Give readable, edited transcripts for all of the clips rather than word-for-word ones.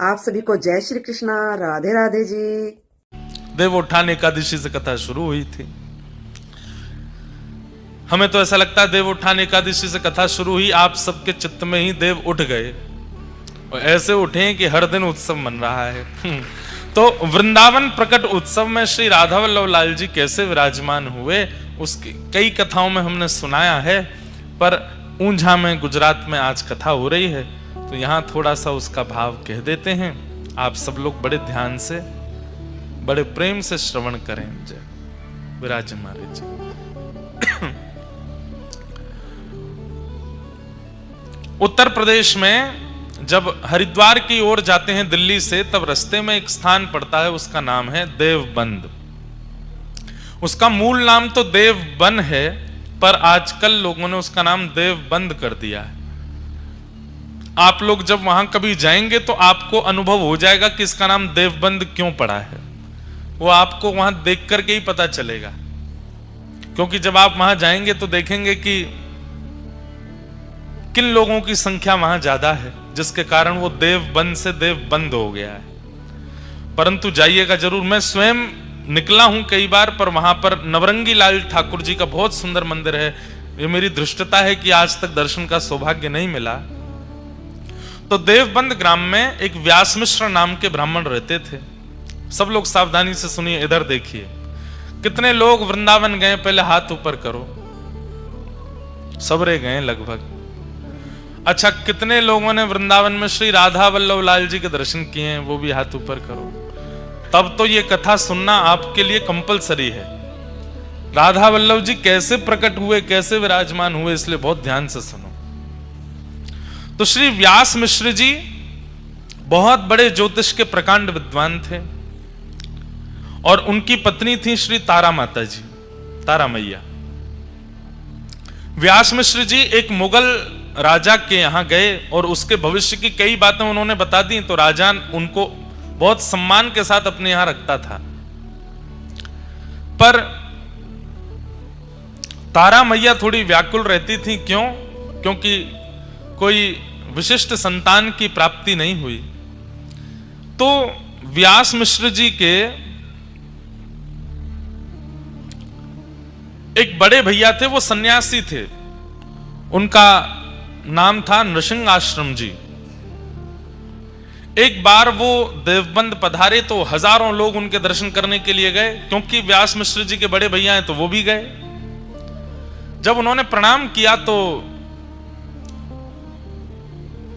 आप सभी को जय श्री कृष्णा, राधे राधे जी। देवोत्थान एकादशी से कथा शुरू हुई थी। हमें तो ऐसा लगता है देवोत्थान एकादशी से कथा शुरू हुई, आप सबके चित्त में ही देव उठ गए और ऐसे उठे कि हर दिन उत्सव मन रहा है। तो वृंदावन प्रकट उत्सव में श्री राधा वल्लभ लाल जी कैसे विराजमान हुए उसकी कई कथाओं में हमने सुनाया है, पर ऊंझा में गुजरात में आज कथा हो रही है तो यहां थोड़ा सा उसका भाव कह देते हैं। आप सब लोग बड़े ध्यान से बड़े प्रेम से श्रवण करें। जय विराज महाराज जी। उत्तर प्रदेश में जब हरिद्वार की ओर जाते हैं दिल्ली से, तब रास्ते में एक स्थान पड़ता है, उसका नाम है देवबंद। उसका मूल नाम तो देवबन है, पर आजकल लोगों ने उसका नाम देवबंद कर दिया है। आप लोग जब वहां कभी जाएंगे तो आपको अनुभव हो जाएगा कि इसका नाम देवबंद क्यों पड़ा है। वो आपको वहां देख करके ही पता चलेगा, क्योंकि जब आप वहां जाएंगे तो देखेंगे कि किन लोगों की संख्या वहां ज्यादा है, जिसके कारण वो देवबंद से देवबंद हो गया है। परंतु जाइएगा जरूर। मैं स्वयं निकला हूं कई बार, पर वहां पर नवरंगी लाल ठाकुर जी का बहुत सुंदर मंदिर है। ये मेरी धृष्टता है कि आज तक दर्शन का सौभाग्य नहीं मिला। तो देवबंद ग्राम में एक व्यास मिश्र नाम के ब्राह्मण रहते थे। सब लोग सावधानी से सुनिए, इधर देखिए। कितने लोग वृंदावन गए, पहले हाथ ऊपर करो। सबरे गए लगभग। अच्छा, कितने लोगों ने वृंदावन में श्री राधा वल्लभ लाल जी के दर्शन किए हैं, वो भी हाथ ऊपर करो। तब तो ये कथा सुनना आपके लिए कंपलसरी है। राधा वल्लभ जी कैसे प्रकट हुए, कैसे विराजमान हुए, इसलिए बहुत ध्यान से सुनो। तो श्री व्यास मिश्र जी बहुत बड़े ज्योतिष के प्रकांड विद्वान थे और उनकी पत्नी थी श्री तारा माता जी, तारा मैया। व्यास मिश्र जी एक मुगल राजा के यहां गए और उसके भविष्य की कई बातें उन्होंने बता दी। तो राजा उनको बहुत सम्मान के साथ अपने यहां रखता था, पर तारा मैया थोड़ी व्याकुल रहती थी। क्यों? क्योंकि कोई विशिष्ट संतान की प्राप्ति नहीं हुई। तो व्यास मिश्र जी के एक बड़े भैया थे, वो सन्यासी थे। उनका नाम था नृसिंह आश्रम जी। एक बार वो देवबंद पधारे तो हजारों लोग उनके दर्शन करने के लिए गए, क्योंकि व्यास मिश्र जी के बड़े भैया हैं तो वो भी गए। जब उन्होंने प्रणाम किया तो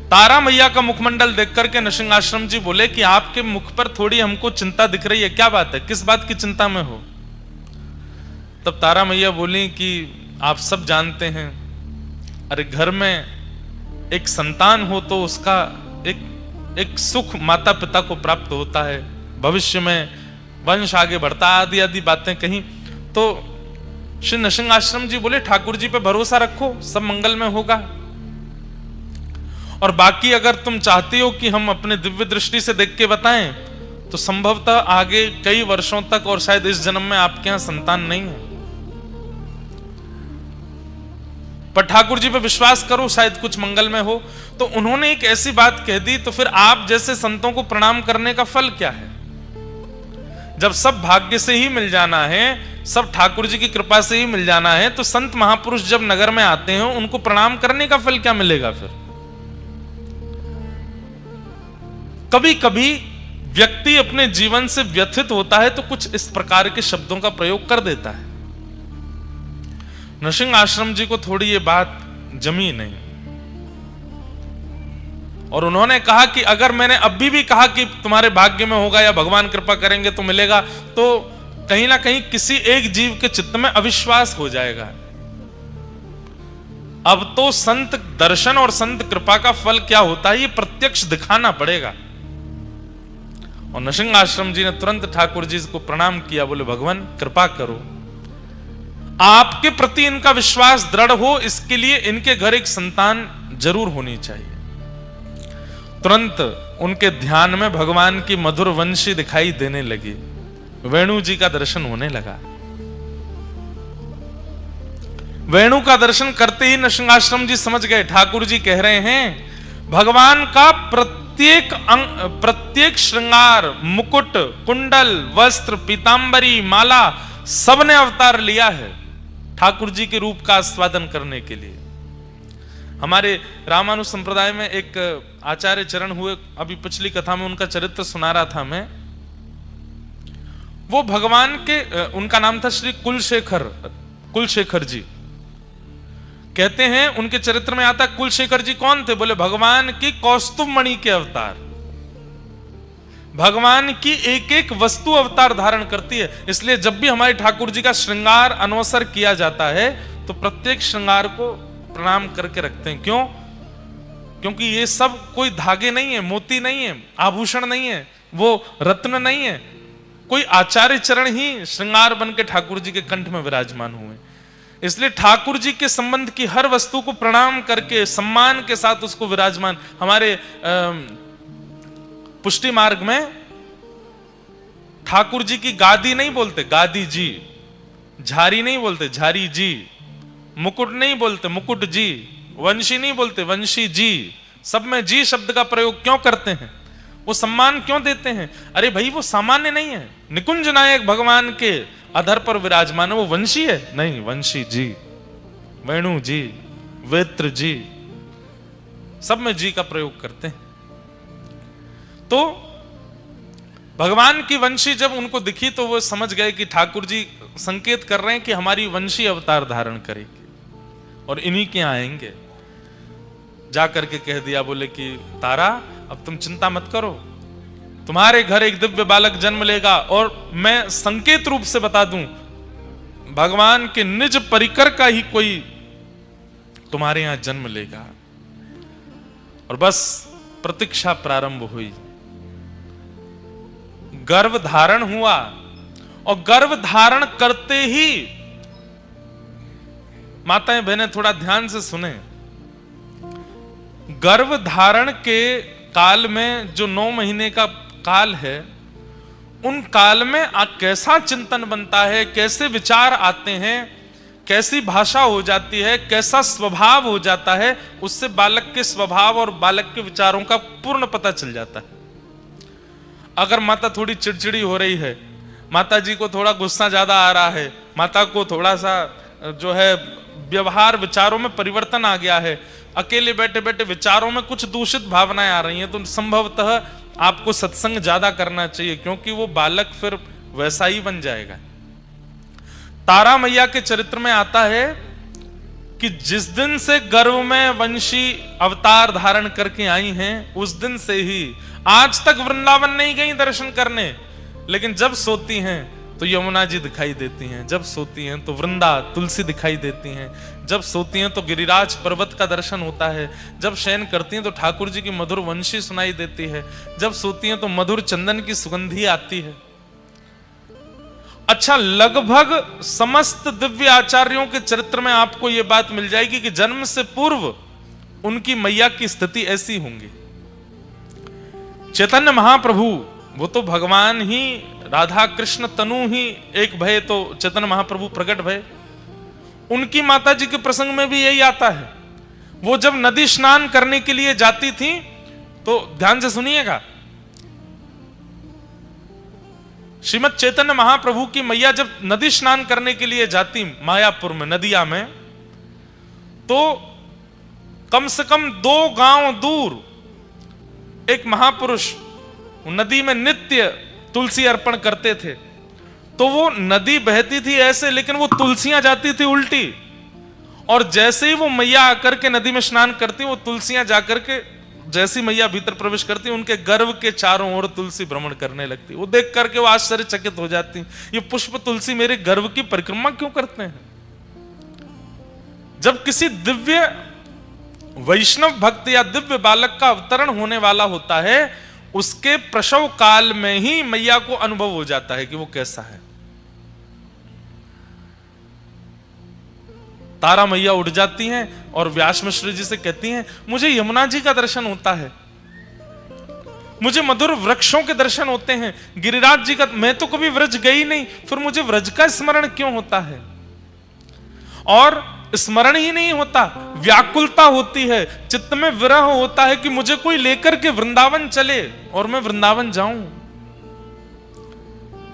तारा मैया का मुखमंडल देख करके नृसिंह आश्रम जी बोले कि आपके मुख पर थोड़ी हमको चिंता दिख रही है, क्या बात है, किस बात की चिंता में हो? तब तारा मैया बोली कि आप सब जानते हैं, अरे घर में एक संतान हो तो उसका एक सुख माता पिता को प्राप्त होता है, भविष्य में वंश आगे बढ़ता, आदि आदि बातें कही। तो श्री नृसिंह आश्रम जी बोले ठाकुर जी पे भरोसा रखो, सब मंगल में होगा। और बाकी अगर तुम चाहती हो कि हम अपने दिव्य दृष्टि से देख के बताएं तो संभवतः आगे कई वर्षों तक और शायद इस जन्म में आपके यहां संतान नहीं है, पर ठाकुर जी पे विश्वास करो, शायद कुछ मंगल में हो। तो उन्होंने एक ऐसी बात कह दी, तो फिर आप जैसे संतों को प्रणाम करने का फल क्या है? जब सब भाग्य से ही मिल जाना है, सब ठाकुर जी की कृपा से ही मिल जाना है, तो संत महापुरुष जब नगर में आते हैं उनको प्रणाम करने का फल क्या मिलेगा? फिर कभी कभी व्यक्ति अपने जीवन से व्यथित होता है तो कुछ इस प्रकार के शब्दों का प्रयोग कर देता है। नृसिंह आश्रम जी को थोड़ी ये बात जमी नहीं और उन्होंने कहा कि अगर मैंने अभी भी कहा कि तुम्हारे भाग्य में होगा या भगवान कृपा करेंगे तो मिलेगा, तो कहीं ना कहीं किसी एक जीव के चित्त में अविश्वास हो जाएगा। अब तो संत दर्शन और संत कृपा का फल क्या होता है ये प्रत्यक्ष दिखाना पड़ेगा। और नृसिंह आश्रम जी ने तुरंत ठाकुर जी को प्रणाम किया, बोले भगवान कृपा करो, आपके प्रति इनका विश्वास दृढ़ हो, इसके लिए इनके घर एक संतान जरूर होनी चाहिए। तुरंत उनके ध्यान में भगवान की मधुर वंशी दिखाई देने लगी, वेणु जी का दर्शन होने लगा। वेणु का दर्शन करते ही नृसिंह आश्रम जी समझ गए, ठाकुर जी कह रहे हैं भगवान का प्रत्येक श्रृंगार, मुकुट, कुंडल, वस्त्र, पीतांबरी, माला, सबने अवतार लिया है ठाकुर जी के रूप का आस्वादन करने के लिए। हमारे रामानुज संप्रदाय में एक आचार्य चरण हुए, अभी पिछली कथा में उनका चरित्र सुना रहा था मैं। वो भगवान के, उनका नाम था श्री कुलशेखर जी। कहते हैं उनके चरित्र में आता, कुलशेखर जी कौन थे? बोले भगवान की कौस्तुभ मणि के अवतार। भगवान की एक एक वस्तु अवतार धारण करती है। इसलिए जब भी हमारे ठाकुर जी का श्रृंगार अनवसर किया जाता है तो प्रत्येक श्रृंगार को प्रणाम करके रखते हैं। क्यों? क्योंकि ये सब कोई धागे नहीं है, मोती नहीं है, आभूषण नहीं है, वो रत्न नहीं है। कोई आचार्य चरण ही श्रृंगार बन के ठाकुर जी के कंठ में विराजमान हुए। इसलिए ठाकुर जी के संबंध की हर वस्तु को प्रणाम करके सम्मान के साथ उसको विराजमान। हमारे पुष्टि मार्ग में ठाकुर जी की गादी नहीं बोलते गादी जी, झारी नहीं बोलते झारी जी, मुकुट नहीं बोलते मुकुट जी, वंशी नहीं बोलते वंशी जी। सब में जी शब्द का प्रयोग क्यों करते हैं? वो सम्मान क्यों देते हैं? अरे भाई वो सामान्य नहीं है। निकुंज नायक भगवान के अधर पर विराजमान है, वो वंशी है? नहीं, वंशी जी, वेणु जी, वेत्र जी, सब में जी का प्रयोग करते हैं। तो भगवान की वंशी जब उनको दिखी तो वो समझ गए कि ठाकुर जी संकेत कर रहे हैं कि हमारी वंशी अवतार धारण करेगी और इन्हीं के आएंगे। जाकर के कह दिया, बोले कि तारा अब तुम चिंता मत करो, तुम्हारे घर एक दिव्य बालक जन्म लेगा। और मैं संकेत रूप से बता दूं, भगवान के निज परिकर का ही कोई तुम्हारे यहां जन्म लेगा। और बस प्रतीक्षा प्रारंभ हुई, गर्भ धारण हुआ। और गर्भ धारण करते ही, माताएं बहनें थोड़ा ध्यान से सुने, गर्भ धारण के काल में जो 9 महीने का काल है, उन काल में कैसा चिंतन बनता है, कैसे विचार आते हैं, कैसी भाषा हो जाती है, कैसा स्वभाव हो जाता है, उससे बालक के स्वभाव और बालक के विचारों का पूर्ण पता चल जाता है। अगर माता थोड़ी चिड़चिड़ी हो रही है, माता जी को थोड़ा गुस्सा ज्यादा आ रहा है, माता को थोड़ा सा जो है व्यवहार विचारों में परिवर्तन आ गया है, अकेले बैठे बैठे विचारों में कुछ दूषित भावनाएं आ रही हैं, तो संभवतः आपको सत्संग ज्यादा करना चाहिए, क्योंकि वो बालक फिर वैसा ही बन जाएगा। तारा मैया के चरित्र में आता है कि जिस दिन से गर्भ में वंशी अवतार धारण करके आई हैं, उस दिन से ही आज तक वृंदावन नहीं गई दर्शन करने, लेकिन जब सोती हैं तो यमुना जी दिखाई देती हैं, जब सोती हैं तो वृंदा तुलसी दिखाई देती हैं, जब सोती हैं तो गिरिराज पर्वत का दर्शन होता है, जब शयन करती हैं तो ठाकुर जी की मधुर वंशी सुनाई देती है, जब सोती हैं तो मधुर चंदन की सुगंधी आती है। अच्छा, लगभग समस्त दिव्य आचार्यों के चरित्र में आपको यह बात मिल जाएगी कि जन्म से पूर्व उनकी मैया की स्थिति ऐसी होंगी। चैतन्य महाप्रभु, वो तो भगवान ही, राधा कृष्ण तनु ही एक भय, तो चैतन्य महाप्रभु प्रकट भय। उनकी माता जी के प्रसंग में भी यही आता है। वो जब नदी स्नान करने के लिए जाती थी, तो ध्यान से सुनिएगा, श्रीमद चैतन्य महाप्रभु की मैया जब नदी स्नान करने के लिए जाती मायापुर में नदिया में, तो कम से कम 2 गांव दूर एक महापुरुष नदी में नित्य तुलसी अर्पण करते थे। तो वो नदी बहती थी ऐसे, लेकिन वो तुलसियां जाती थी उल्टी, और जैसे ही वो मैया आकर के नदी में स्नान करती, वो तुलसियां जाकर के जैसी मैया भीतर प्रवेश करती, उनके गर्भ के चारों ओर तुलसी भ्रमण करने लगती। वो देख करके वो आश्चर्यचकित हो जाती, ये पुष्प तुलसी मेरे गर्भ की परिक्रमा क्यों करते हैं? जब किसी दिव्य वैष्णव भक्त या दिव्य बालक का अवतरण होने वाला होता है, उसके प्रसव काल में ही मैया को अनुभव हो जाता है कि वो कैसा है। तारा मैया उठ जाती हैं और व्यास मिश्र जी से कहती हैं, मुझे यमुना जी का दर्शन होता है, मुझे मधुर वृक्षों के दर्शन होते हैं, गिरिराज जी का, मैं तो कभी व्रज गई नहीं, फिर मुझे व्रज का स्मरण क्यों होता है? और स्मरण ही नहीं होता, व्याकुलता होती है, चित्त में विरह होता है कि मुझे कोई लेकर के वृंदावन चले और मैं वृंदावन जाऊं।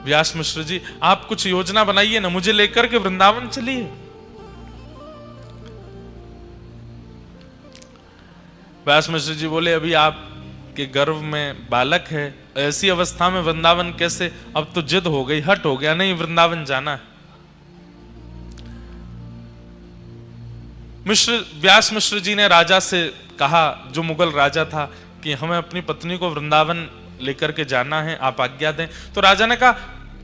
व्यास मिश्र जी, आप कुछ योजना बनाइए ना, मुझे लेकर के वृंदावन चलिए। व्यास मिश्र जी बोले, अभी आपके गर्भ में बालक है, ऐसी अवस्था में वृंदावन कैसे? अब तो जिद हो गई, हट हो गया, नहीं वृंदावन जाना है। व्यास मिश्र जी ने राजा से कहा, जो मुगल राजा था, कि हमें अपनी पत्नी को वृंदावन लेकर के जाना है, आप आज्ञा दें। तो राजा ने कहा,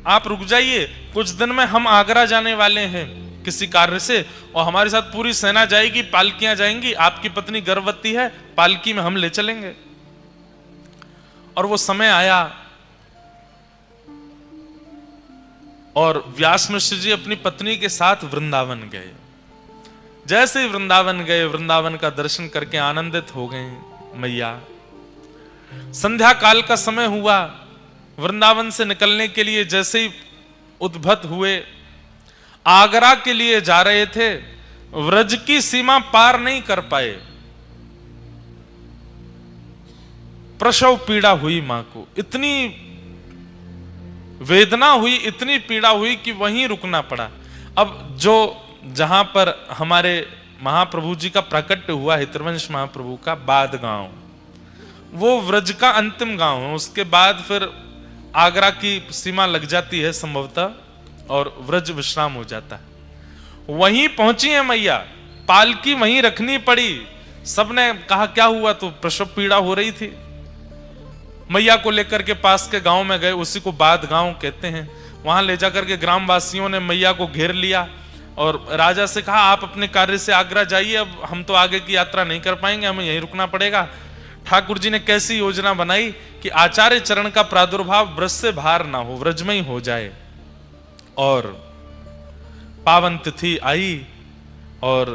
आप रुक जाइए, कुछ दिन में हम आगरा जाने वाले हैं किसी कार्य से, और हमारे साथ पूरी सेना जाएगी, पालकियां जाएंगी, आपकी पत्नी गर्भवती है, पालकी में हम ले चलेंगे। और वो समय आया और व्यास मिश्र जी अपनी पत्नी के साथ वृंदावन गए। जैसे ही वृंदावन गए, वृंदावन का दर्शन करके आनंदित हो गए मैया। संध्या काल का समय हुआ, वृंदावन से निकलने के लिए जैसे ही उद्भत हुए, आगरा के लिए जा रहे थे, व्रज की सीमा पार नहीं कर पाए। प्रसव पीड़ा हुई मां को, इतनी वेदना हुई, इतनी पीड़ा हुई कि वहीं रुकना पड़ा। अब जो जहां पर हमारे महाप्रभु जी का प्राकट्य हुआ, हितरवंश महाप्रभु का बाद गांव, वो व्रज का अंतिम गांव है। उसके बाद फिर आगरा की सीमा लग जाती है संभवतः, और व्रज विश्राम हो जाता है। वहीं पहुंची है मैया, पालकी वहीं रखनी पड़ी। सबने कहा क्या हुआ? तो प्रसव पीड़ा हो रही थी। मैया को लेकर के पास के गांव में गए, उसी को बाद गांव कहते हैं। वहां ले जाकर के ग्रामवासियों ने मैया को घेर लिया और राजा से कहा, आप अपने कार्य से आगरा जाइए, अब हम तो आगे की यात्रा नहीं कर पाएंगे, हमें यहीं रुकना पड़ेगा। ठाकुर जी ने कैसी योजना बनाई कि आचार्य चरण का प्रादुर्भाव ब्रज से बाहर ना हो, व्रज में ही हो जाए। और पावन तिथि आई और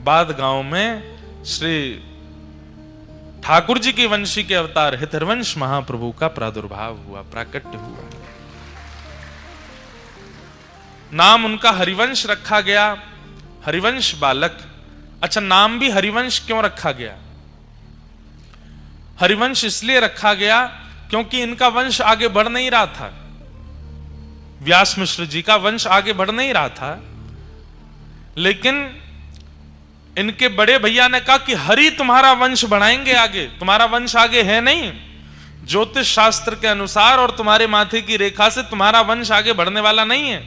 बाद गांव में श्री ठाकुर जी के वंशी के अवतार हितरवंश महाप्रभु का प्रादुर्भाव हुआ, प्राकट्य हुआ। नाम उनका हरिवंश रखा गया, हरिवंश बालक। अच्छा, नाम भी हरिवंश क्यों रखा गया? हरिवंश इसलिए रखा गया क्योंकि इनका वंश आगे बढ़ नहीं रहा था। व्यास मिश्र जी का वंश आगे बढ़ नहीं रहा था, लेकिन इनके बड़े भैया ने कहा कि हरि तुम्हारा वंश बढ़ाएंगे आगे, तुम्हारा वंश आगे है नहीं। ज्योतिष शास्त्र के अनुसार और तुम्हारे माथे की रेखा से तुम्हारा वंश आगे बढ़ने वाला नहीं है,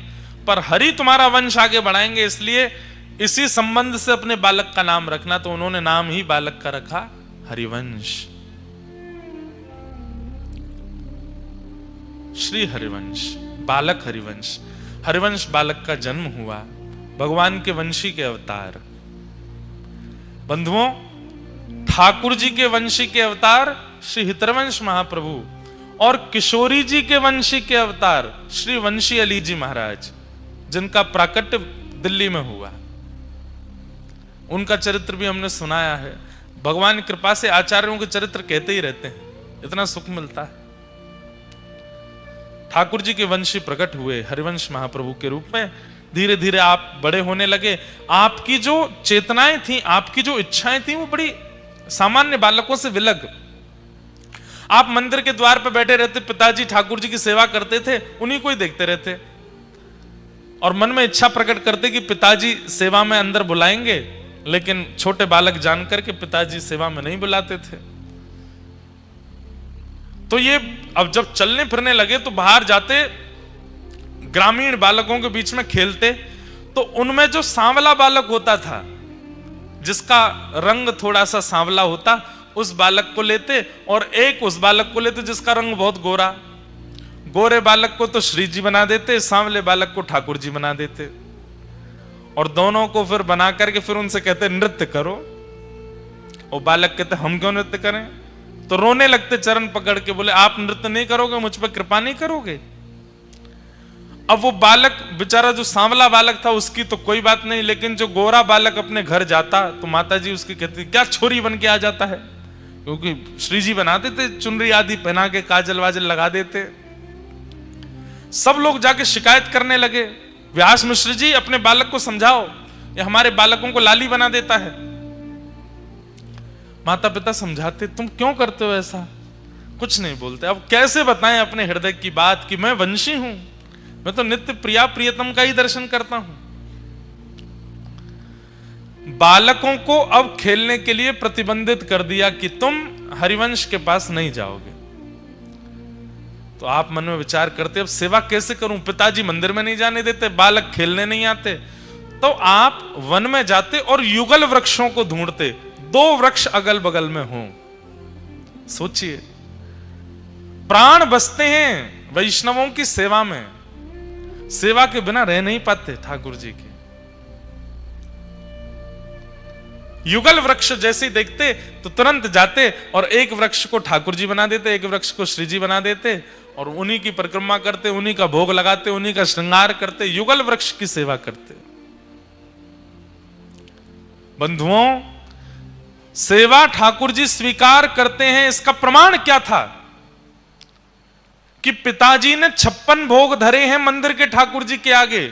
पर हरि तुम्हारा वंश आगे बढ़ाएंगे, इसलिए इसी संबंध से अपने बालक का नाम रखना। तो उन्होंने नाम ही बालक का रखा हरिवंश, श्री हरिवंश, बालक हरिवंश। हरिवंश बालक का जन्म हुआ, भगवान के वंशी के अवतार। बंधुओं, ठाकुर जी के वंशी के अवतार श्री हितरवंश महाप्रभु और किशोरी जी के वंशी के अवतार श्री वंशी अली जी महाराज, जिनका प्राकट्य दिल्ली में हुआ। उनका चरित्र भी हमने सुनाया है। भगवान की कृपा से आचार्यों के चरित्र कहते ही रहते हैं, इतना सुख मिलता है। ठाकुर जी के वंशी प्रकट हुए हरिवंश महाप्रभु के रूप में। धीरे धीरे आप बड़े होने लगे। आपकी जो चेतनाएं थी, आपकी जो इच्छाएं थी, वो बड़ी सामान्य बालकों से विलग। आप मंदिर के द्वार पर बैठे रहते, पिताजी ठाकुर जी की सेवा करते थे, उन्हीं को ही देखते रहते और मन में इच्छा प्रकट करते कि पिताजी सेवा में अंदर बुलाएंगे, लेकिन छोटे बालक जानकर के पिताजी सेवा में नहीं बुलाते थे। तो ये अब जब चलने फिरने लगे तो बाहर जाते, ग्रामीण बालकों के बीच में खेलते, तो उनमें जो सांवला बालक होता था, जिसका रंग थोड़ा सा सांवला होता, उस बालक को लेते और एक उस बालक को लेते जिसका रंग बहुत गोरा। गोरे बालक को तो श्री जी बना देते, सांवले बालक को ठाकुर जी बना देते और दोनों को फिर बना करके फिर उनसे कहते नृत्य करो। और बालक कहते हम क्यों नृत्य करें? तो रोने लगते चरण पकड़ के, बोले आप नृत्य नहीं करोगे, मुझ पर कृपा नहीं करोगे। अब वो बालक बेचारा जो सांवला बालक था उसकी तो कोई बात नहीं, लेकिन जो गोरा बालक अपने घर जाता तो माता जी उसकी कहती क्या छोरी बन के आ जाता है, क्योंकि श्री जी बनाते थे, चुनरी आदि पहना के काजल वाजल लगा देते। सब लोग जाके शिकायत करने लगे, व्यास मिश्र जी अपने बालक को समझाओ। ये हमारे बालकों को लाली बना देता है। माता पिता समझाते, तुम क्यों करते हो ऐसा? कुछ नहीं बोलते। अब कैसे बताएं अपने हृदय की बात कि मैं वंशी हूं, मैं तो नित्य प्रिया प्रियतम का ही दर्शन करता हूं। बालकों को अब खेलने के लिए प्रतिबंधित कर दिया कि तुम हरिवंश के पास नहीं जाओगे। तो आप मन में विचार करते, अब सेवा कैसे करूं? पिताजी मंदिर में नहीं जाने देते, बालक खेलने नहीं आते, तो आप वन में जाते और युगल वृक्षों को ढूंढते, 2 वृक्ष अगल बगल में हों। सोचिए, प्राण बसते हैं वैष्णवों की सेवा में, सेवा के बिना रह नहीं पाते ठाकुर जी के। युगल वृक्ष जैसे देखते तो तुरंत जाते और एक वृक्ष को ठाकुर जी बना देते, एक वृक्ष को श्री जी बना देते और उन्हीं की परिक्रमा करते, उन्हीं का भोग लगाते, उन्हीं का श्रृंगार करते, युगल वृक्ष की सेवा करते। बंधुओं, सेवा ठाकुर जी स्वीकार करते हैं, इसका प्रमाण क्या था कि पिताजी ने 56 भोग धरे हैं मंदिर के ठाकुर जी के आगे,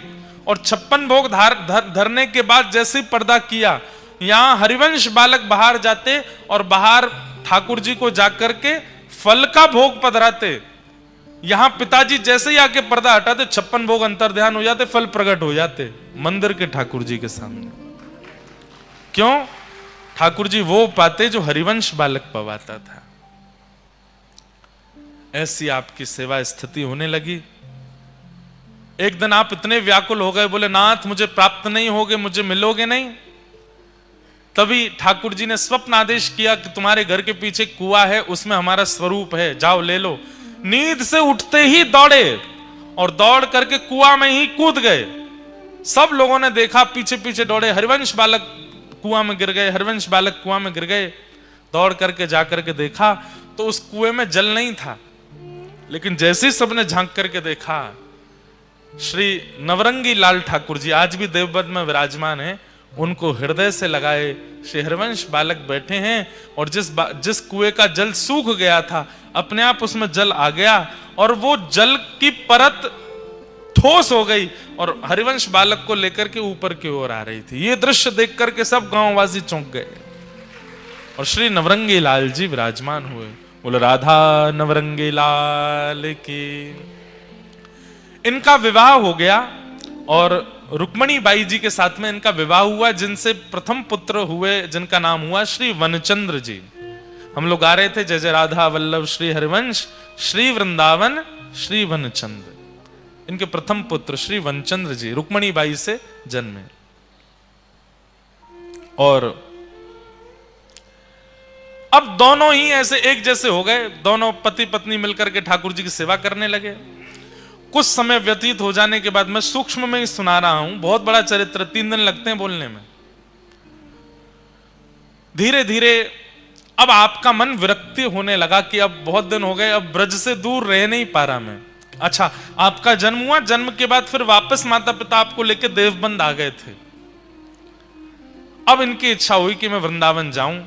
और 56 भोग धरने के बाद जैसे ही पर्दा किया, यहां हरिवंश बालक बाहर जाते और बाहर ठाकुर जी को जाकर के फल का भोग पधराते। यहां पिताजी जैसे ही आके पर्दा हटाते, 56 भोग अंतर ध्यान हो जाते, फल प्रकट हो जाते मंदिर के ठाकुर जी के सामने। क्यों? ठाकुर जी वो पाते जो हरिवंश बालक पवाता था। ऐसी आपकी सेवा स्थिति होने लगी। एक दिन आप इतने व्याकुल हो गए, बोले नाथ मुझे प्राप्त नहीं होगे, मुझे मिलोगे नहीं। तभी ठाकुर जी ने स्वप्न आदेश किया कि तुम्हारे घर के पीछे कुआं है, उसमें हमारा स्वरूप है, जाओ ले लो। नींद से उठते ही दौड़े और दौड़ करके कुआं में ही कूद गए। सब लोगों ने देखा, पीछे पीछे दौड़े, हरिवंश बालक कुआं में गिर गए, हरिवंश बालक कुआं में गिर गए। दौड़ करके जाकर के देखा तो उस कुएं में जल नहीं था, लेकिन जैसे ही सबने झांक करके देखा, श्री नवरंगी लाल ठाकुर जी आज भी देवबंद में विराजमान हैं, उनको हृदय से लगाए श्री हरिवंश बालक बैठे हैं। और जिस कुएं का जल सूख गया था, अपने आप उसमें जल आ गया और वो जल की परत ठोस हो गई और हरिवंश बालक को लेकर के ऊपर की ओर आ रही थी। ये दृश्य देख करके सब गांववासी चौंक गए और श्री नवरंगी लाल जी विराजमान हुए। बोले राधा नवरंगी लाल की। इनका विवाह हो गया और रुक्मणी बाई जी के साथ में इनका विवाह हुआ, जिनसे प्रथम पुत्र हुए, जिनका नाम हुआ श्री वनचंद्र जी। हम लोग गा रहे थे जय जय राधा वल्लभ श्री हरिवंश श्री वृंदावन श्री वनचंद्र। इनके प्रथम पुत्र श्री वनचंद्र जी रुक्मणी बाई से जन्मे और अब दोनों ही ऐसे एक जैसे हो गए। दोनों पति पत्नी मिलकर के ठाकुर जी की सेवा करने लगे। कुछ समय व्यतीत हो जाने के बाद, मैं सूक्ष्म में ही सुना रहा हूं, बहुत बड़ा चरित्र, 3 दिन लगते हैं बोलने में। धीरे धीरे अब आपका मन विरक्ति होने लगा कि अब बहुत दिन हो गए, अब ब्रज से दूर रह नहीं पा रहा मैं। अच्छा, आपका जन्म हुआ, जन्म के बाद फिर वापस माता पिता आपको लेके देवबंद आ गए थे। अब इनकी इच्छा हुई कि मैं वृंदावन जाऊं।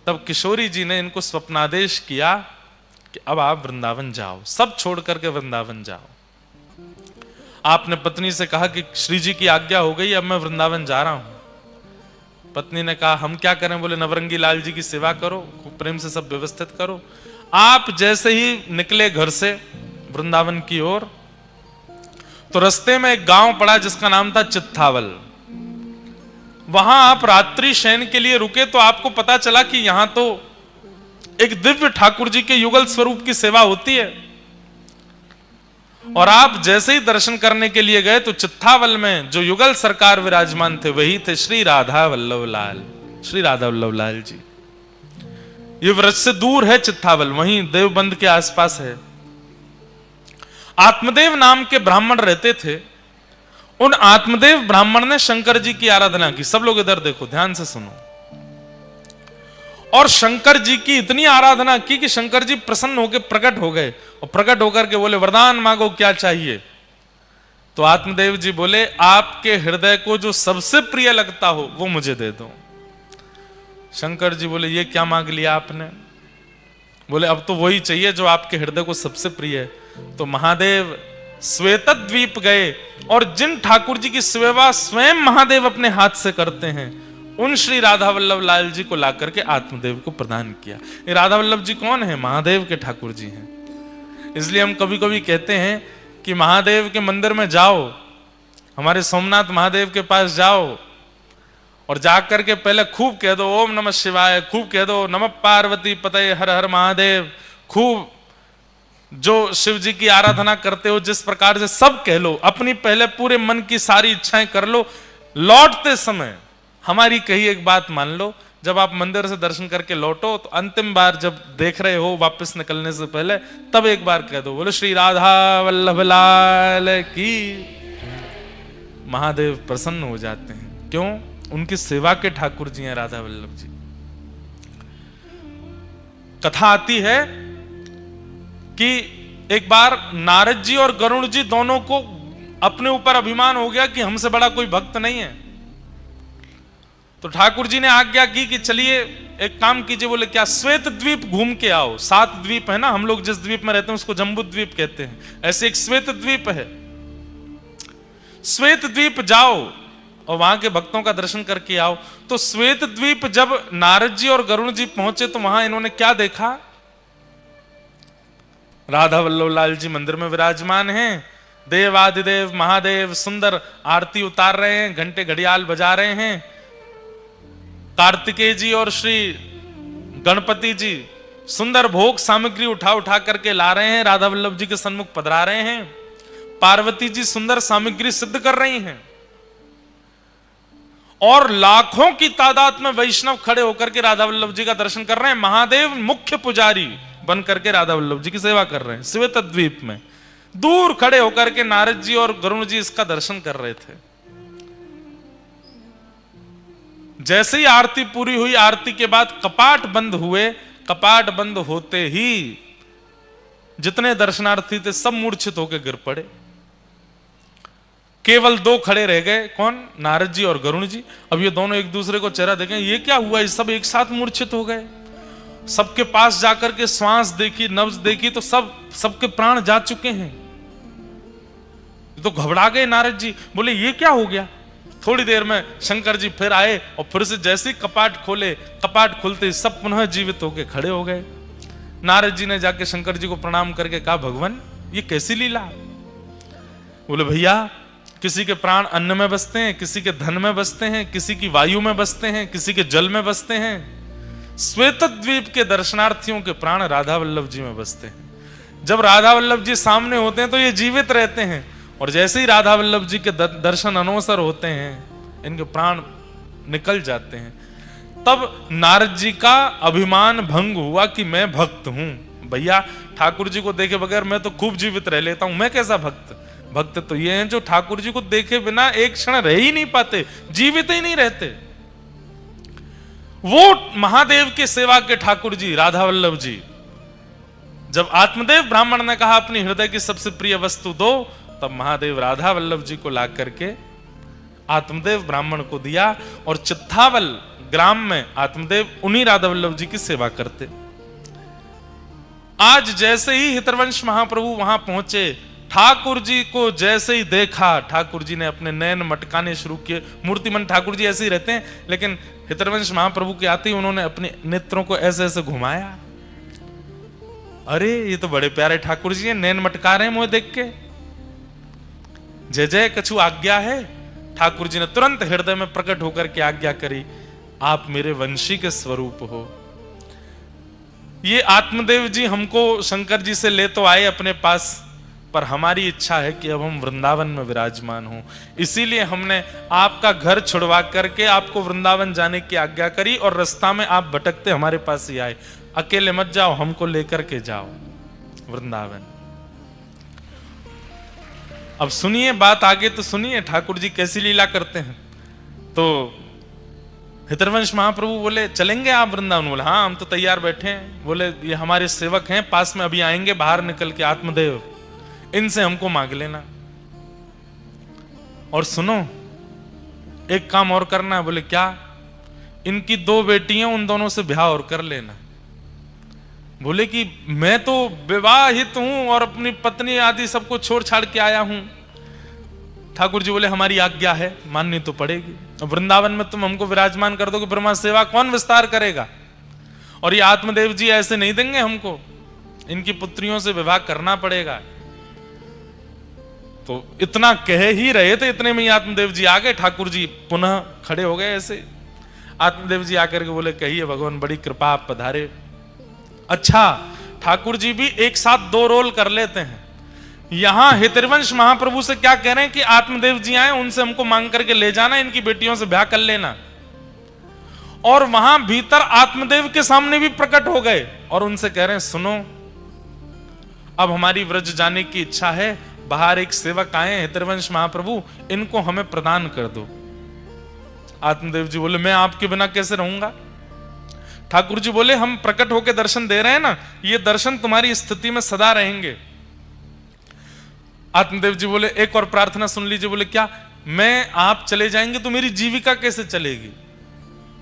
तब किशोरी जी ने इनको स्वप्नादेश किया कि अब आप वृंदावन जाओ, सब छोड़ करके वृंदावन जाओ। आपने पत्नी से कहा कि श्री जी की आज्ञा हो गई, अब मैं वृंदावन जा रहा हूं। पत्नी ने कहा हम क्या करें? बोले नवरंगी लाल जी की सेवा करो, खूब प्रेम से सब व्यवस्थित करो। आप जैसे ही निकले घर से वृंदावन की ओर, तो रास्ते में एक गांव पड़ा जिसका नाम था चित्थावल। वहां आप रात्रि शयन के लिए रुके तो आपको पता चला कि यहां तो एक दिव्य ठाकुर जी के युगल स्वरूप की सेवा होती है। और आप जैसे ही दर्शन करने के लिए गए तो चित्थावल में जो युगल सरकार विराजमान थे वही थे श्री राधा वल्लभ लाल, श्री राधा वल्लभ लाल जी। ये व्रज से दूर है चित्थावल, वहीं देवबंद के आसपास है। आत्मदेव नाम के ब्राह्मण रहते थे। उन आत्मदेव ब्राह्मण ने शंकर जी की आराधना की। सब लोग इधर देखो, ध्यान से सुनो। और शंकर जी की इतनी आराधना की कि शंकर जी प्रसन्न होकर प्रकट हो गए और प्रकट होकर के बोले वरदान मांगो, क्या चाहिए? तो आत्मदेव जी बोले आपके हृदय को जो सबसे प्रिय लगता हो वो मुझे दे दो। शंकर जी बोले ये क्या मांग लिया आपने? बोले अब तो वही चाहिए जो आपके हृदय को सबसे प्रिय है। तो महादेव श्वेतद्वीप गए और जिन ठाकुर जी की सेवा स्वयं महादेव अपने हाथ से करते हैं, उन श्री राधा वल्लभ लाल जी को ला करके आत्मदेव को प्रदान किया। ये राधा वल्लभ जी कौन है? महादेव के ठाकुर जी हैं। इसलिए हम कभी कभी कहते हैं कि महादेव के मंदिर में जाओ, हमारे सोमनाथ महादेव के पास जाओ और जाकर के पहले खूब कह दो ओम नमः शिवाय, खूब कह दो नमः पार्वती पतये हर हर महादेव, खूब जो शिव जी की आराधना करते हो जिस प्रकार से सब कह लो, अपनी पहले पूरे मन की सारी इच्छाएं कर लो। लौटते समय हमारी कही एक बात मान लो, जब आप मंदिर से दर्शन करके लौटो तो अंतिम बार जब देख रहे हो वापस निकलने से पहले, तब एक बार कह दो बोलो श्री राधा वल्लभ लाल की। महादेव प्रसन्न हो जाते हैं। क्यों? उनकी सेवा के ठाकुर जी हैं राधा वल्लभ जी। कथा आती है कि एक बार नारद जी और गरुड़ जी दोनों को अपने ऊपर अभिमान हो गया कि हमसे बड़ा कोई भक्त नहीं है। तो ठाकुर जी ने आज्ञा की कि चलिए एक काम कीजिए। बोले क्या? श्वेत द्वीप घूम के आओ। 7 द्वीप है ना, हम लोग जिस द्वीप में रहते हैं उसको जम्बू द्वीप कहते हैं, ऐसे एक श्वेत द्वीप है। श्वेत द्वीप जाओ और वहां के भक्तों का दर्शन करके आओ। तो श्वेत द्वीप जब नारद जी और गरुड़ जी पहुंचे तो वहां इन्होंने क्या देखा? राधा वल्लभ लाल जी मंदिर में विराजमान हैं, देवादिदेव महादेव सुंदर आरती उतार रहे हैं, घंटे घड़ियाल बजा रहे हैं। कार्तिकेय जी और श्री गणपति जी सुंदर भोग सामग्री उठा उठा करके ला रहे हैं, राधा वल्लभ जी के सन्मुख पधरा रहे हैं। पार्वती जी सुंदर सामग्री सिद्ध कर रही हैं और लाखों की तादाद में वैष्णव खड़े होकर के राधा वल्लभ जी का दर्शन कर रहे हैं। महादेव मुख्य पुजारी बन करके राधा वल्लभ जी की सेवा कर रहे हैं। श्वेत द्वीप में दूर खड़े होकर के नारद जी और गरुड़ जी इसका दर्शन कर रहे थे। जैसे ही आरती पूरी हुई, आरती के बाद कपाट बंद हुए। कपाट बंद होते ही जितने दर्शनार्थी थे सब मूर्छित होकर गिर पड़े। केवल 2 खड़े रह गए। कौन? नारद जी और गरुड़ जी। अब ये दोनों एक दूसरे को चेहरा देखें, ये क्या हुआ? ये सब एक साथ मूर्छित हो गए। सबके पास जाकर के श्वास देखी, नब्ज देखी तो सबके प्राण जा चुके हैं। तो घबरा गए नारद जी, बोले ये क्या हो गया? थोड़ी देर में शंकर जी फिर आए और फिर से जैसे ही कपाट खोले, कपाट खुलते ही सब पुनः जीवित होकर खड़े हो गए। नारद जी ने जाके शंकर जी को प्रणाम करके कहा, भगवान ये कैसी लीला? बोले भैया किसी के प्राण अन्न में बसते हैं, किसी के धन में बसते हैं, किसी की वायु में बसते हैं, किसी के जल में बसते हैं। श्वेत द्वीप के दर्शनार्थियों के प्राण राधा वल्लभ जी में बसते हैं। जब राधा वल्लभ जी सामने होते हैं तो ये जीवित रहते हैं, और जैसे ही राधा वल्लभ जी के दर्शन अनवसर होते हैं इनके प्राण निकल जाते हैं। तब नारद जी का अभिमान भंग हुआ कि मैं भक्त हूं। भैया ठाकुर जी को देखे बगैर मैं तो खूब जीवित रह लेता हूं, मैं कैसा भक्त? भक्त तो ये हैं जो ठाकुर जी को देखे बिना एक क्षण रह ही नहीं पाते, जीवित ही नहीं रहते। वो महादेव के सेवा के ठाकुर जी राधा वल्लभ जी। जब आत्मदेव ब्राह्मण ने कहा अपनी हृदय की सबसे प्रिय वस्तु दो, तब महादेव राधा वल्लभ जी को ला करके आत्मदेव ब्राह्मण को दिया और चित्तावल ग्राम में आत्मदेव उन्हीं राधा वल्लभ जी की सेवा करते। आज जैसे ही हितरवंश महाप्रभु वहां पहुंचे, ठाकुर जी को जैसे ही देखा, ठाकुर जी ने अपने नयन मटकाने शुरू किए। मूर्तिमंत ठाकुर जी ऐसे ही रहते हैं, लेकिन हितरवंश महाप्रभु के आते ही उन्होंने अपने नेत्रों को ऐसे ऐसे घुमाया। अरे ये तो बड़े प्यारे ठाकुर जी हैं, नैन मटका रहे हैं मुझे देख के। जय जय कछु आज्ञा है। ठाकुर जी ने तुरंत हृदय में प्रकट होकर के आज्ञा करी, आप मेरे वंशी के स्वरूप हो। ये आत्मदेव जी हमको शंकर जी से ले तो आए अपने पास, पर हमारी इच्छा है कि अब हम वृंदावन में विराजमान हों। इसीलिए हमने आपका घर छुड़वा करके आपको वृंदावन जाने की आज्ञा करी, और रास्ता में आप भटकते हमारे पास ही आए। अकेले मत जाओ, हमको लेकर के जाओ वृंदावन। अब सुनिए बात आगे, तो सुनिए ठाकुर जी कैसी लीला करते हैं। तो हितरवंश महाप्रभु बोले चलेंगे आप वृंदावन? बोले हाँ हम तो तैयार बैठे हैं। बोले ये हमारे सेवक हैं पास में, अभी आएंगे बाहर निकल के आत्मदेव, इनसे हमको मांग लेना। और सुनो एक काम और करना है। बोले क्या? इनकी 2 बेटियां, उन दोनों से ब्याह और कर लेना। बोले कि मैं तो विवाहित हूं और अपनी पत्नी आदि सबको छोड़ छाड़ के आया हूं। ठाकुर जी बोले हमारी आज्ञा है, माननी तो पड़ेगी। वृंदावन में तुम हमको विराजमान कर दो कि ब्रह्मा सेवा कौन विस्तार करेगा, और ये आत्मदेव जी ऐसे नहीं देंगे हमको, इनकी पुत्रियों से विवाह करना पड़ेगा। तो इतना कह ही रहे थे, इतने में ही आत्मदेव जी आ गए। ठाकुर जी पुनः खड़े हो गए ऐसे। आत्मदेव जी आकर के बोले कहिए भगवान, बड़ी कृपा, आप पधारे। अच्छा, ठाकुर जी भी एक साथ दो रोल कर लेते हैं। यहां हितवंश महाप्रभु से क्या कह रहे हैं कि आत्मदेव जी आए, उनसे हमको मांग करके ले जाना, इनकी बेटियों से ब्याह कर लेना। और वहां भीतर आत्मदेव के सामने भी प्रकट हो गए और उनसे कह रहे हैं सुनो, अब हमारी व्रज जाने की इच्छा है, बाहर एक सेवक आए हैं हितवंश महाप्रभु, इनको हमें प्रदान कर दो। आत्मदेव जी बोले मैं आपके बिना कैसे रहूंगा। ठाकुर जी बोले हम प्रकट होकर दर्शन दे रहे हैं ना, ये दर्शन तुम्हारी स्थिति में सदा रहेंगे। आत्मदेव जी बोले एक और प्रार्थना सुन लीजिए। बोले क्या, मैं आप चले जाएंगे तो मेरी जीविका कैसे चलेगी,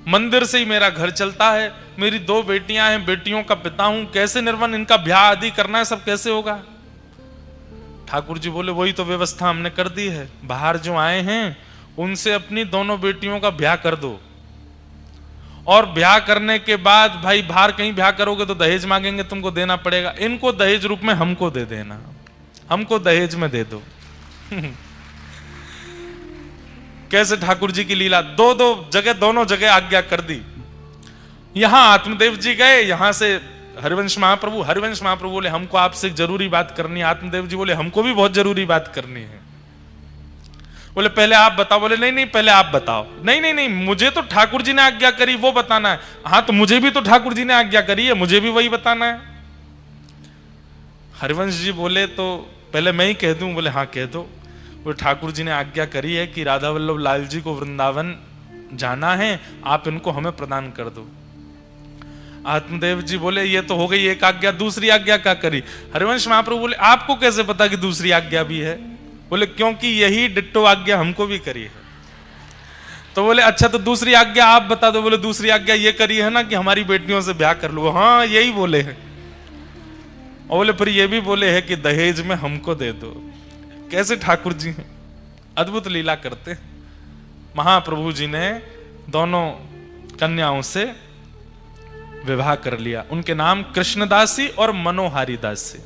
मंदिर से ही मेरा घर चलता है, मेरी दो बेटियां हैं, बेटियों का पिता हूं, कैसे निर्वन, इनका ब्याह आदि करना है, सब कैसे होगा। ठाकुर जी बोले वही तो व्यवस्था हमने कर दी है, बाहर जो आए हैं उनसे अपनी दोनों बेटियों का ब्याह कर दो, और ब्याह करने के बाद भाई बाहर कहीं ब्याह करोगे तो दहेज मांगेंगे, तुमको देना पड़ेगा, इनको दहेज रूप में हमको दे देना, हमको दहेज में दे दो। कैसे ठाकुर जी की लीला, दो दो जगह, दोनों जगह आज्ञा कर दी। यहां आत्मदेव जी गए, यहां से हरिवंश महाप्रभु बोले हमको आपसे एक जरूरी बात करनी है। आत्मदेव जी बोले हमको भी बहुत जरूरी बात करनी है। बोले पहले आप बताओ। बोले नहीं नहीं पहले आप बताओ। नहीं नहीं नहीं, मुझे तो ठाकुर जी ने आज्ञा करी वो बताना है। हाँ तो मुझे भी तो ठाकुर जी ने आज्ञा करी है, मुझे भी वही बताना है। हरिवंश जी बोले तो पहले मैं ही कह दूं। बोले हाँ कह दो। वो ठाकुर जी ने आज्ञा करी है कि राधा वल्लभ लाल जी को वृंदावन जाना है, आप इनको हमें प्रदान कर दो। आत्मदेव जी बोले ये तो हो गई एक आज्ञा, दूसरी आज्ञा क्या करी। हरिवंश महाप्रभु बोले आपको कैसे पता कि दूसरी आज्ञा भी है। बोले क्योंकि यही डिट्टो आज्ञा हमको भी करी है। तो बोले अच्छा तो दूसरी आज्ञा आप बता दो। बोले दूसरी आज्ञा ये करी है ना कि हमारी बेटियों से ब्याह कर लो। हाँ यही बोले हैं। और बोले फिर ये भी बोले हैं कि दहेज में हमको दे दो। कैसे ठाकुर जी हैं, अद्भुत लीला करते। महाप्रभु जी ने दोनों कन्याओं से विवाह कर लिया। उनके नाम कृष्णदासी और मनोहारी दासी,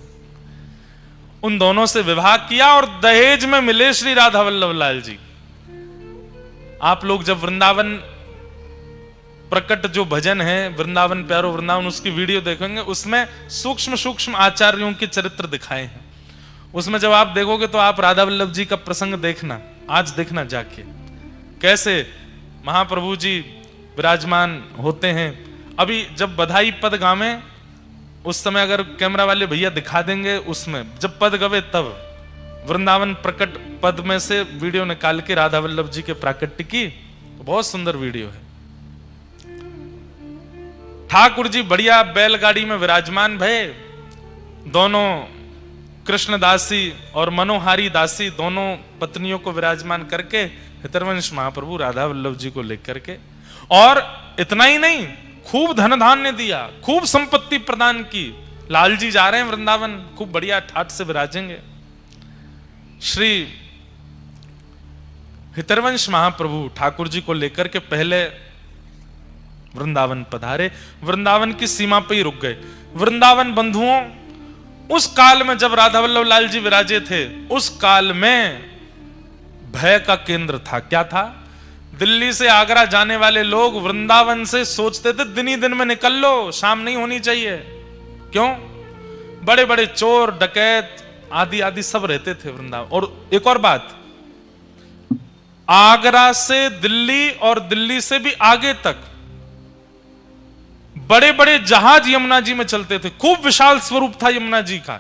उन दोनों से विवाह किया और दहेज में मिले श्री राधा वल्लभ लाल जी। आप लोग जब वृंदावन प्रकट जो भजन है वृंदावन प्यारो वृंदावन, उसकी वीडियो देखेंगे, उसमें सूक्ष्म सूक्ष्म आचार्यों के चरित्र दिखाए हैं। उसमें जब आप देखोगे तो आप राधा वल्लभ जी का प्रसंग देखना, आज देखना जाके, कैसे महाप्रभु जी विराजमान होते हैं। अभी जब बधाई पद गावे उस समय अगर कैमरा वाले भैया दिखा देंगे, उसमें जब पद गवे तब वृंदावन प्रकट पद में से वीडियो निकाल के राधा वल्लभ जी के प्राकट्य की, तो बहुत सुंदर वीडियो है। ठाकुर जी बढ़िया बैलगाड़ी में विराजमान भये, दोनों कृष्णदासी और मनोहारी दासी दोनों पत्नियों को विराजमान करके हितवंश महाप्रभु राधा वल्लभ जी को लेकर के, और इतना ही नहीं खूब धन धान्य दिया, खूब संपत्ति प्रदान की। लाल जी जा रहे हैं वृंदावन, खूब बढ़िया ठाट से विराजेंगे। श्री हितवंश महाप्रभु ठाकुर जी को लेकर के पहले वृंदावन पधारे। वृंदावन की सीमा पे ही रुक गए। वृंदावन बंधुओं, उस काल में जब राधा वल्लभ लाल जी विराजे थे, उस काल में भय का केंद्र था। क्या था? दिल्ली से आगरा जाने वाले लोग वृंदावन से सोचते थे दिन ही दिन में निकल लो, शाम नहीं होनी चाहिए। क्यों? बड़े बड़े चोर डकैत आदि आदि सब रहते थे वृंदावन। और एक और बात, आगरा से दिल्ली और दिल्ली से भी आगे तक बड़े बड़े जहाज यमुना जी में चलते थे। खूब विशाल स्वरूप था यमुना जी का।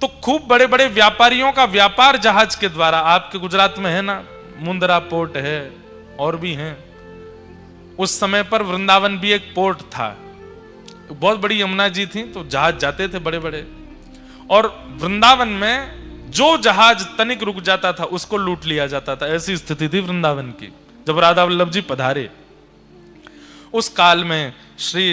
तो खूब बड़े बड़े व्यापारियों का व्यापार जहाज के द्वारा, आपके गुजरात में है ना मुंद्रा पोर्ट है और भी हैं। उस समय पर वृंदावन भी एक पोर्ट था, बहुत बड़ी यमुना जी थी, तो जहाज जाते थे बड़े बड़े। और वृंदावन में जो जहाज तनिक रुक जाता था उसको लूट लिया जाता था। ऐसी स्थिति थी वृंदावन की जब राधा वल्लभ जी पधारे। उस काल में श्री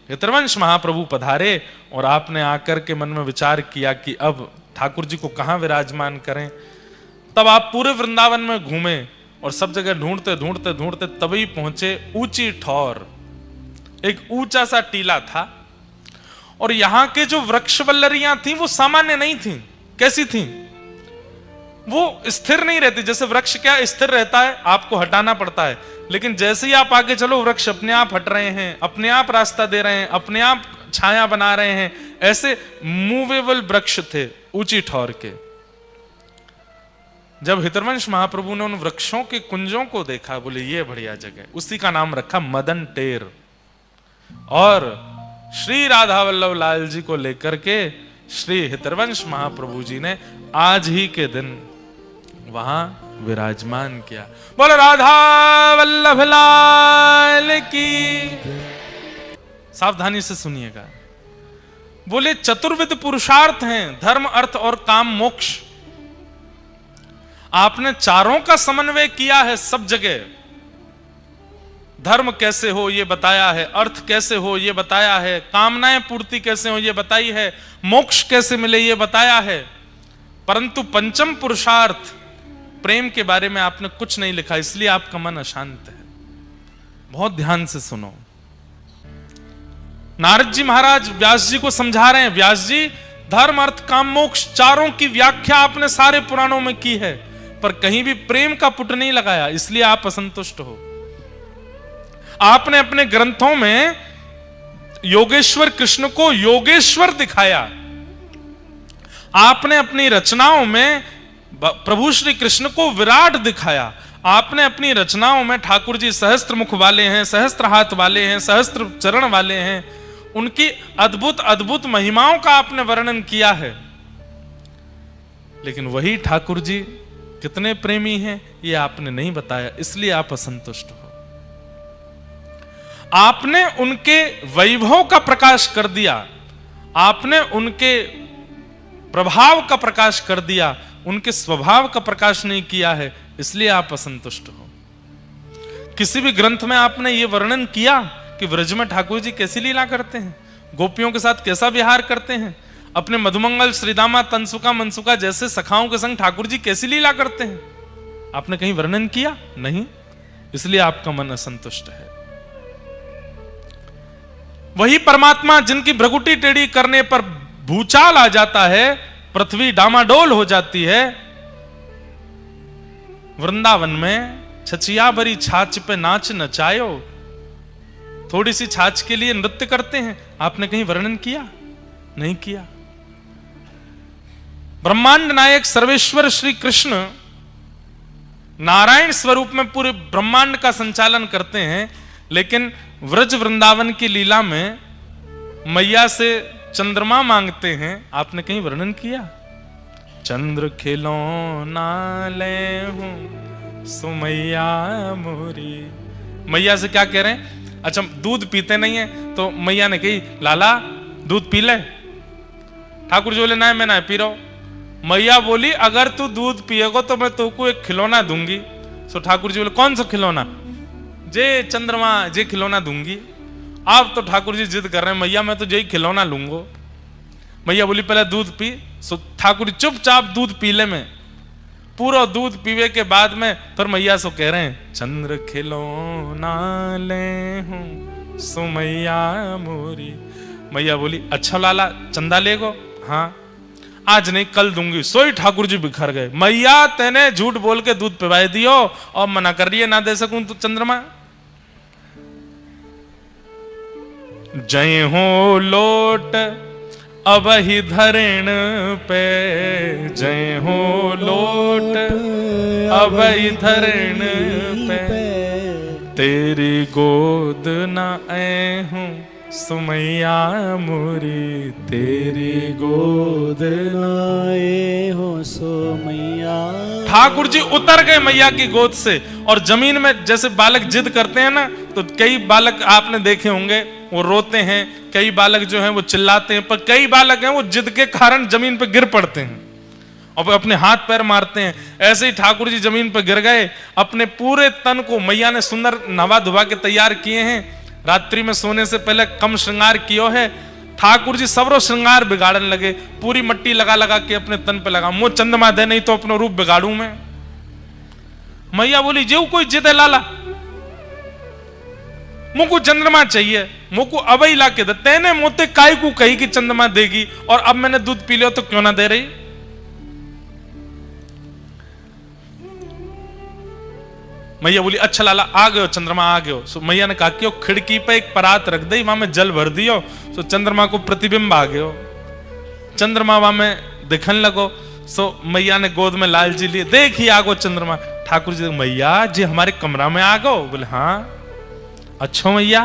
हितरवंश महाप्रभु पधारे और आपने आकर के मन में विचार किया कि अब ठाकुर जी को कहां विराजमान करें। तब आप पूरे वृंदावन में घूमे और सब जगह ढूंढते ढूंढते ढूंढते तभी पहुंचे ऊंची ठौर, एक ऊंचा सा टीला था और यहां के जो वृक्ष वल्लरियां थी वो सामान्य नहीं थी। कैसी थी? वो स्थिर नहीं रहती। जैसे वृक्ष क्या स्थिर रहता है, आपको हटाना पड़ता है, लेकिन जैसे ही आप आगे चलो वृक्ष अपने आप हट रहे हैं, अपने आप रास्ता दे रहे हैं, अपने आप छाया बना रहे हैं। ऐसे मूवेबल वृक्ष थे ऊंची ठौर के। जब हितरवंश महाप्रभु ने उन वृक्षों के कुंजों को देखा, बोले ये बढ़िया जगह, उसी का नाम रखा मदन टेर। और श्री राधा वल्लभ लाल जी को लेकर के श्री हितरवंश महाप्रभु जी ने आज ही के दिन वहां विराजमान किया। बोलो राधा वल्लभ लाल की। सावधानी से सुनिएगा। बोले चतुर्विध पुरुषार्थ हैं, धर्म अर्थ और काम मोक्ष। आपने चारों का समन्वय किया है सब जगह। धर्म कैसे हो ये बताया है, अर्थ कैसे हो ये बताया है, कामनाएं पूर्ति कैसे हो ये बताई है, मोक्ष कैसे मिले ये बताया है। परंतु पंचम पुरुषार्थ प्रेम के बारे में आपने कुछ नहीं लिखा, इसलिए आपका मन अशांत है। बहुत ध्यान से सुनो। नारद जी महाराज व्यास जी को समझा रहे हैं, व्यास जी धर्म अर्थ काम मोक्ष चारों की व्याख्या आपने सारे पुराणों में की है, पर कहीं भी प्रेम का पुट नहीं लगाया, इसलिए आप असंतुष्ट हो। आपने अपने ग्रंथों में योगेश्वर कृष्ण को योगेश्वर दिखाया। आपने अपनी रचनाओं में प्रभु श्री कृष्ण को विराट दिखाया। आपने अपनी रचनाओं में ठाकुर जी सहस्त्र मुख वाले हैं, सहस्त्र हाथ वाले हैं, सहस्त्र चरण वाले हैं। उनकी अद्भुत अद्भुत महिमाओं का आपने वर्णन किया है। लेकिन वही ठाकुर जी कितने प्रेमी हैं ये आपने नहीं बताया, इसलिए आप असंतुष्ट हो। आपने उनके वैभव का प्रकाश कर दिया, आपने उनके प्रभाव का प्रकाश कर दिया, उनके स्वभाव का प्रकाश नहीं किया है, इसलिए आप असंतुष्ट हो। किसी भी ग्रंथ में आपने ये वर्णन किया कि व्रज में ठाकुर जी कैसी लीला करते हैं, गोपियों के साथ कैसा विहार करते हैं, अपने मधुमंगल श्रीदामा तनसुका मनसुका जैसे सखाओं के संग ठाकुर जी कैसी लीला करते हैं, आपने कहीं वर्णन किया? नहीं, इसलिए आपका मन असंतुष्ट है। वही परमात्मा जिनकी भ्रगुटी टेढ़ी करने पर भूचाल आ जाता है, पृथ्वी डामाडोल हो जाती है, वृंदावन में छचिया भरी छाछ पे नाच नचायो, थोड़ी सी छाछ के लिए नृत्य करते हैं, आपने कहीं वर्णन किया? नहीं किया। ब्रह्मांड नायक सर्वेश्वर श्री कृष्ण नारायण स्वरूप में पूरे ब्रह्मांड का संचालन करते हैं, लेकिन व्रज वृंदावन की लीला में मैया से चंद्रमा मांगते हैं, आपने कहीं वर्णन किया? चंद्र खिलौना ले हूं सुमैया मोरी। मैया से क्या कह रहे हैं? अच्छा दूध पीते नहीं है तो मैया ने कही लाला दूध पी ले। ठाकुर जी बोले ना मैं ना पी रहा हूं। मैया बोली अगर तू दूध पिएगा तो मैं तुमको एक खिलौना दूंगी। सो ठाकुर जी बोले कौन सा खिलौना? जे चंद्रमा जे खिलौना दूंगी। आप तो ठाकुर जी जिद कर रहे हैं मैया मैं तो यही खिलौना लूंगो। मैया बोली पहले दूध पी। सो ठाकुर जी चुपचाप दूध पी ले में, पूरा दूध पीवे के बाद में फिर मैया सो कह रहे हैं चंद्र खिलौना ले हूं सुमैया मोरी। मैया बोली अच्छा लाला चंदा लेगो? हाँ आज नहीं कल दूंगी। सोई ठाकुर जी बिखर गए। मैया तेने झूठ बोल के दूध पिवाई दियो और मना कर रही है ना दे सकूं तो चंद्रमा। जय हो लोट अब ही धरण पे, जय हो लोट अब ही धरण पे, तेरी गोद न आए हूं सुमैया मोरी, तेरी गोद लाए हो सुमैया। ठाकुर जी उतर गए मैया की गोद से और जमीन में जैसे बालक जिद करते हैं ना, तो कई बालक आपने देखे होंगे वो रोते हैं, कई बालक जो हैं वो चिल्लाते हैं, पर कई बालक हैं वो जिद के कारण जमीन पर गिर पड़ते हैं और अपने हाथ पैर मारते हैं। ऐसे ही ठाकुर जी जमीन पर गिर गए। अपने पूरे तन को मैया ने सुंदर नवा धुवा के तैयार किए हैं, रात्रि में सोने से पहले कम श्रृंगार कियो है। ठाकुर जी सबरो श्रृंगार बिगाड़न लगे, पूरी मट्टी लगा लगा के अपने तन पे लगा, मुंह चंद्रमा दे नहीं तो अपनो रूप बिगाड़ू मैं। मैया बोली जेऊ कोई जिद है लाला, मुझको चंद्रमा चाहिए, मुझको अबई ला के दे। तेने मोते काय को कही कि चंद्रमा देगी और अब मैंने दूध पी लिया तो क्यों ना दे रही। मैया बोली अच्छा लाला आ गयो, चंद्रमा आ गयो। सो मैया ने कहा कि खिड़की पे एक परात रख दई, वहां में जल भर दियो, सो चंद्रमा को प्रतिबिंब आ गयो। चंद्रमा वहां में दिखन लगो। सो मैया ने गोद में लाल जी लिए, देखिए आ गो चंद्रमा। ठाकुर जी मैया जी हमारे कमरा में आ गो। बोले हाँ अच्छो मैया,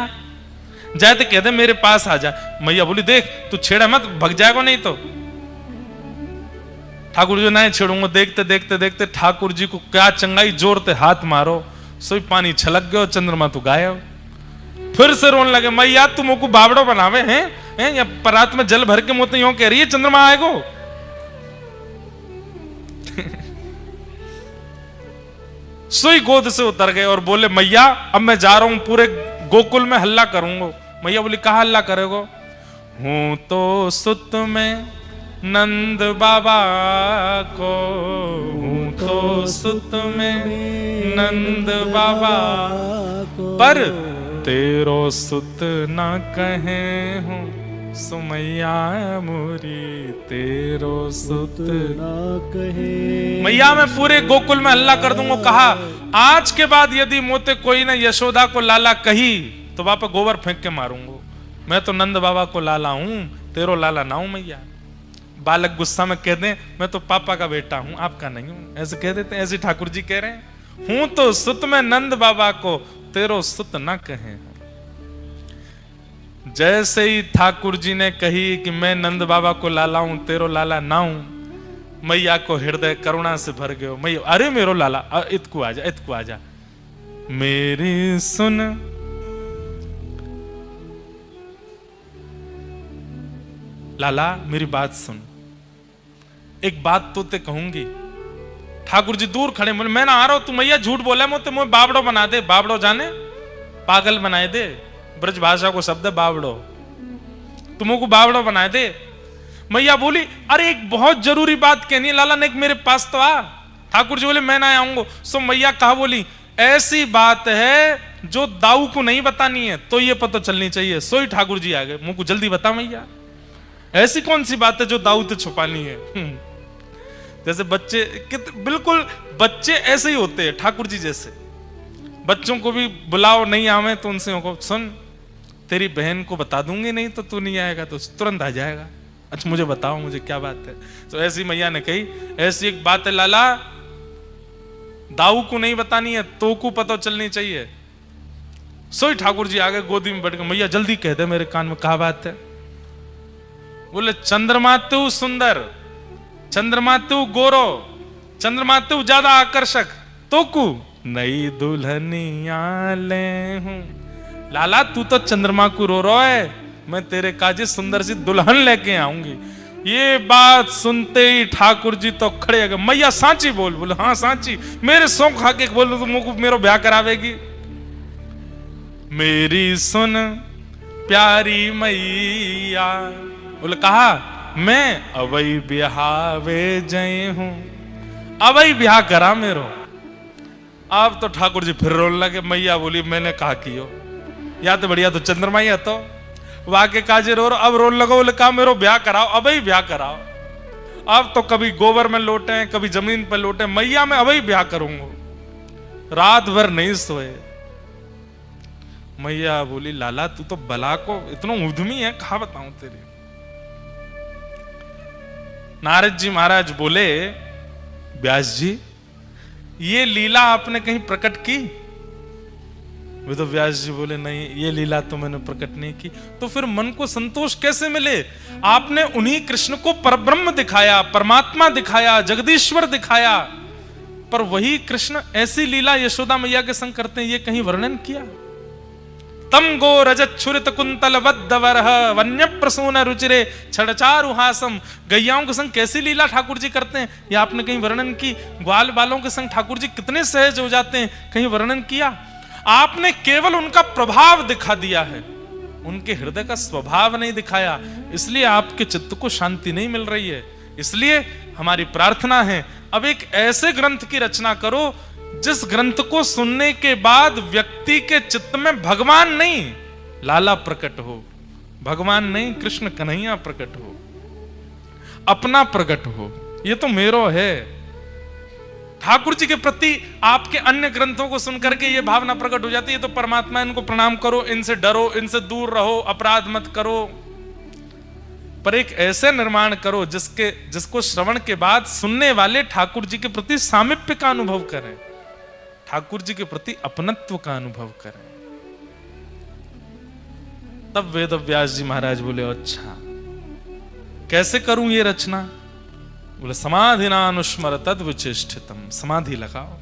जाए तो कह दे मेरे पास आ जा। मैया बोली देख तू छेड़ा मत, भग जाएगा नहीं तो। ठाकुर जी नहीं छेड़ूंगा। देखते देखते देखते ठाकुर जी को क्या चंगाई, जोरते हाथ मारो, सोई पानी छलक गयो, चंद्रमा तो गायब। फिर से रोने लगे, मैया तू मुझको बावड़ो बनावे हैं या परात में जल भर के मुझे यूं कह रही है चंद्रमा आएगो। सोई गोद से उतर गए और बोले मैया अब मैं जा रहा हूं, पूरे गोकुल में हल्ला करूंगा। मैया बोली कहा हल्ला करेगो। हूं तो सुत में नंद बाबा को, हूं तो सुत में नंद बाबा पर तेरो सुत ना कहे हूं सुमैया मोरी, तेरो सुत ना कहे। मैया मैं पूरे गोकुल में हल्ला कर दूंगा। कहा आज के बाद यदि मोते कोई ने यशोदा को लाला कही तो वहां पर गोबर फेंक के मारूंगा। मैं तो नंद बाबा को लाला हूं, तेरो लाला ना हूं मैया। बालक गुस्सा में कह दें मैं तो पापा का बेटा हूं, आपका नहीं हूं, ऐसे कह देते हैं। ऐसे ठाकुर जी कह रहे हैं हूं तो सुत में नंद बाबा को, तेरो सुत ना कहे। जैसे ही ठाकुर जी ने कही कि मैं नंद बाबा को लाला हूं, तेरो लाला ना हूं, मैया को हृदय करुणा से भर गयो। मैया अरे मेरो लाला इतकू आजा, इतकू आजा, मेरी सुन लाला मेरी बात सुन, एक बात तो ते कहूंगी। ठाकुर जी दूर खड़े, बोले मैं ना आ रहा हूं, तू मैया झूठ बोला मुझे, मुझे बावड़ो बना दे। बावड़ो जाने पागल बनाए दे, ब्रज भाषा को शब्द है बावड़ो, तुमको बावड़ो बनाए दे। मैया बोली अरे एक बहुत जरूरी बात कहनी है लाला ने, मेरे पास तो आ। ठाकुर जी बोले मैं ना आऊंगा। सो मैया कहा बोली ऐसी बात है जो दाऊ को नहीं बतानी है तो ये पता चलनी चाहिए। सोई ठाकुर जी आ गए, मुझको जल्दी बता मैया, ऐसी कौन सी बात है जो दाऊ से छुपानी है। जैसे बच्चे बिल्कुल बच्चे ऐसे ही होते हैं ठाकुर जी जैसे। बच्चों को भी बुलाओ नहीं आवे तो उनसे को सुन तेरी बहन को बता दूंगी, नहीं तो तू नहीं आएगा तो तुरंत आ जाएगा। अच्छा मुझे बताओ मुझे क्या बात है। तो ऐसी मैया ने कही ऐसी एक बात है लाला, दाऊ को नहीं बतानी है तो को पता चलनी चाहिए। सोई ठाकुर जी आगे गोदी में बैठ के मैया जल्दी कह दे मेरे कान में क्या बात है। बोले चंद्रमा तू सुंदर, चंद्रमा तू गोरो, चंद्रमा तू ज्यादा आकर्षक, तो कु नई दुल्हनिया ले हूं। लाला तू तो चंद्रमा को रो रहा है, मैं तेरे काजे सुंदर सी दुल्हन लेके आऊंगी। ये बात सुनते ही ठाकुर जी तो खड़े हो गए। मैया सांची बोल। बोले हाँ सांची, मेरे सौ खा के बोल तो मुझको मेरो ब्याह करावेगी। मेरी सुन प्यारी मैया। बोले कहा मैं अवई ब्याहवे जय हूं, अवई ब्याह करा मेरो। अब तो ठाकुर जी फिर रोने लगे। मैया बोली मैंने कहा कियो, या तो बढ़िया तो चंद्रमा ही है तो वाके काजे रो, अब रोने लगो। बोले कहा मेरो ब्याह कराओ, अवई ब्याह कराओ। अब तो कभी गोबर में लोटे कभी जमीन पर लोटे, मैया मैं अवई ब्याह करूंगा। रात भर नहीं सोए। मैया बोली लाला तू तो बला को इतना उद्यमी है, कहा बताऊं तेरे। नारद जी महाराज बोले व्यास जी ये लीला आपने कहीं प्रकट की। वे तो व्यास जी बोले नहीं ये लीला तो मैंने प्रकट नहीं की। तो फिर मन को संतोष कैसे मिले? आपने उन्हीं कृष्ण को परब्रह्म दिखाया, परमात्मा दिखाया, जगदीश्वर दिखाया, पर वही कृष्ण ऐसी लीला यशोदा मैया के संग करते हैं, ये कहीं वर्णन किया? तम गो रजत छुरित कुंतल वद्दवरह वन्य प्रसून रुचिरे छड़चारुहासम। गैयाओं के संग कैसी लीला ठाकुर जी करते हैं, ये आपने कहीं वर्णन की? ग्वाल बालों के संग ठाकुर जी कितने सहज हो जाते हैं, कहीं वर्णन किया? आपने केवल उनका प्रभाव दिखा दिया है, उनके हृदय का स्वभाव नहीं दिखाया, इसलिए आपके चित्त को शांति नहीं मिल रही है। इसलिए हमारी प्रार्थना है, अब एक ऐसे ग्रंथ की रचना करो जिस ग्रंथ को सुनने के बाद व्यक्ति के चित्त में भगवान नहीं लाला प्रकट हो, भगवान नहीं कृष्ण कन्हैया प्रकट हो, अपना प्रकट हो। ये तो मेरो है। ठाकुर जी के प्रति आपके अन्य ग्रंथों को सुनकर के ये भावना प्रकट हो जाती है, तो परमात्मा इनको प्रणाम करो, इनसे डरो, इनसे दूर रहो, अपराध मत करो। पर एक ऐसे निर्माण करो जिसको श्रवण के बाद सुनने वाले ठाकुर जी के प्रति सामीप्य का अनुभव करें, ठाकुर जी के प्रति अपनत्व का अनुभव करें। तब वेद व्यास जी महाराज बोले, अच्छा कैसे करूं ये रचना? बोले समाधिनानुस्मर तद विचेष्टितम, समाधि लगाओ।